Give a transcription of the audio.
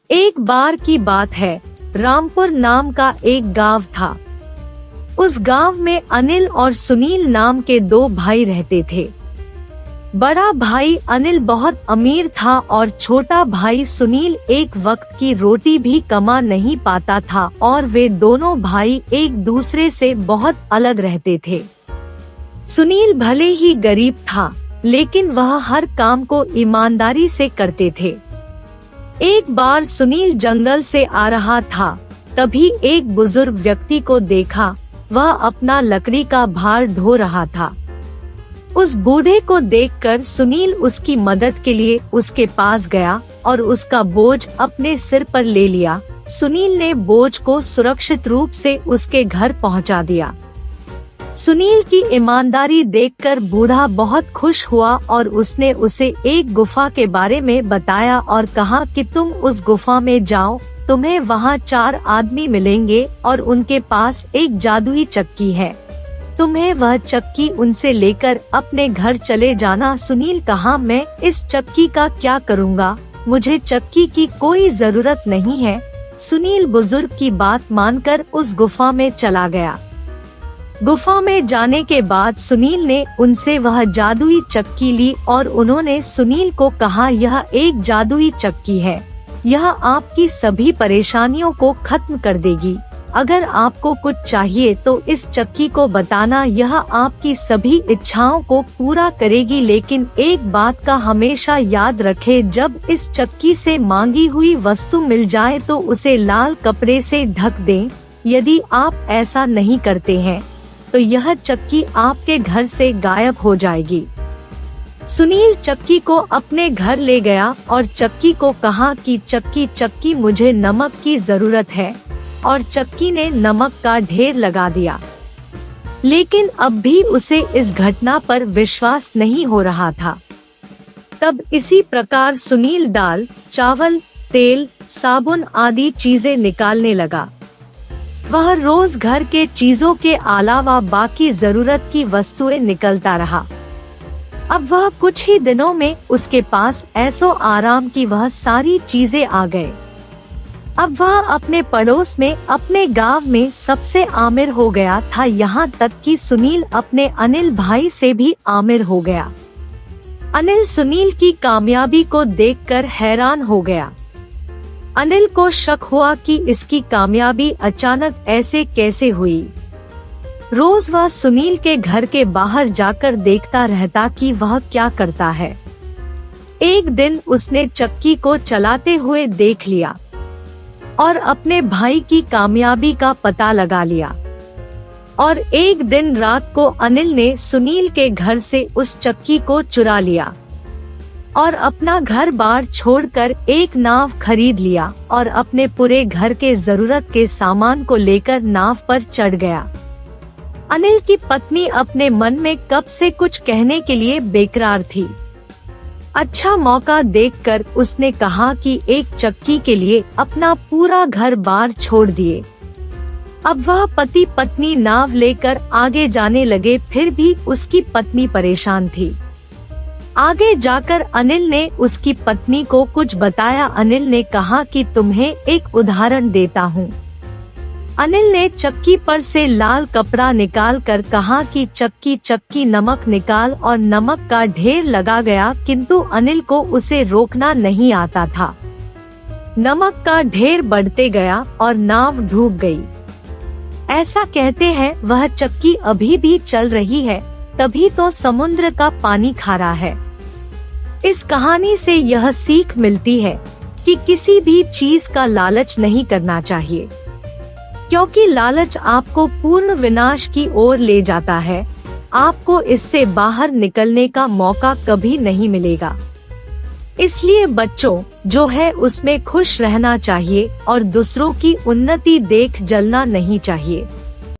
एक बार की बात है, रामपुर नाम का एक गांव था। उस गांव में अनिल और सुनील नाम के दो भाई रहते थे। बड़ा भाई अनिल बहुत अमीर था और छोटा भाई सुनील एक वक्त की रोटी भी कमा नहीं पाता था और वे दोनों भाई एक दूसरे से बहुत अलग रहते थे। सुनील भले ही गरीब था, लेकिन वह हर काम को ईमानदारी से करते थे। एक बार सुनील जंगल से आ रहा था, तभी एक बुजुर्ग व्यक्ति को देखा। वह अपना लकड़ी का भार ढो रहा था। उस बूढ़े को देखकर सुनील उसकी मदद के लिए उसके पास गया और उसका बोझ अपने सिर पर ले लिया। सुनील ने बोझ को सुरक्षित रूप से उसके घर पहुंचा दिया। सुनील की ईमानदारी देखकर बूढ़ा बहुत खुश हुआ और उसने उसे एक गुफा के बारे में बताया और कहा कि तुम उस गुफा में जाओ, तुम्हें वहाँ 4 आदमी मिलेंगे और उनके पास एक जादुई चक्की है। तुम्हें वह चक्की उनसे लेकर अपने घर चले जाना। सुनील कहा, मैं इस चक्की का क्या करूँगा, मुझे चक्की की कोई जरूरत नहीं है। सुनील बुजुर्ग की बात मानकर उस गुफा में चला गया। गुफा में जाने के बाद सुनील ने उनसे वह जादुई चक्की ली और उन्होंने सुनील को कहा, यह एक जादुई चक्की है, यह आपकी सभी परेशानियों को खत्म कर देगी। अगर आपको कुछ चाहिए तो इस चक्की को बताना, यह आपकी सभी इच्छाओं को पूरा करेगी। लेकिन एक बात का हमेशा याद रखें, जब इस चक्की से मांगी हुई वस्तु मिल जाए तो उसे लाल कपड़े से ढक दें। यदि आप ऐसा नहीं करते हैं तो यह चक्की आपके घर से गायब हो जाएगी। सुनील चक्की को अपने घर ले गया और चक्की को कहा कि चक्की मुझे नमक की जरूरत है, और चक्की ने नमक का ढेर लगा दिया। लेकिन अब भी उसे इस घटना पर विश्वास नहीं हो रहा था। तब इसी प्रकार सुनील दाल, चावल, तेल, साबुन आदि चीजें निकालने लगा। वह रोज घर के चीजों के अलावा बाकी जरूरत की वस्तुएं निकलता रहा। अब वह कुछ ही दिनों में उसके पास ऐसो आराम की वह सारी चीजें आ गए। अब वह अपने पड़ोस में, अपने गांव में सबसे आमिर हो गया था। यहाँ तक कि सुनील अपने अनिल भाई से भी आमिर हो गया। अनिल सुनील की कामयाबी को देखकर हैरान हो गया। अनिल को शक हुआ कि इसकी कामयाबी अचानक ऐसे कैसे हुई। रोज वह सुनील के घर के बाहर जाकर देखता रहता कि वह क्या करता है। एक दिन उसने चक्की को चलाते हुए देख लिया और अपने भाई की कामयाबी का पता लगा लिया। और एक दिन रात को अनिल ने सुनील के घर से उस चक्की को चुरा लिया और अपना घर बार छोड़कर एक नाव खरीद लिया और अपने पूरे घर के जरूरत के सामान को लेकर नाव पर चढ़ गया। अनिल की पत्नी अपने मन में कब से कुछ कहने के लिए बेकरार थी। अच्छा मौका देखकर उसने कहा कि एक चक्की के लिए अपना पूरा घर बार छोड़ दिए। अब वह पति पत्नी नाव लेकर आगे जाने लगे, फिर भी उसकी पत्नी परेशान थी। आगे जाकर अनिल ने उसकी पत्नी को कुछ बताया। अनिल ने कहा कि तुम्हें एक उदाहरण देता हूँ। अनिल ने चक्की पर से लाल कपड़ा निकाल कर कहा कि चक्की नमक निकाल, और नमक का ढेर लगा गया, किंतु अनिल को उसे रोकना नहीं आता था। नमक का ढेर बढ़ते गया और नाव डूब गई। ऐसा कहते हैं वह चक्की अभी भी चल रही है, तभी तो समुद्र का पानी खारा है। इस कहानी से यह सीख मिलती है कि किसी भी चीज का लालच नहीं करना चाहिए, क्योंकि लालच आपको पूर्ण विनाश की ओर ले जाता है। आपको इससे बाहर निकलने का मौका कभी नहीं मिलेगा। इसलिए बच्चों, जो है उसमें खुश रहना चाहिए और दूसरों की उन्नति देख जलना नहीं चाहिए।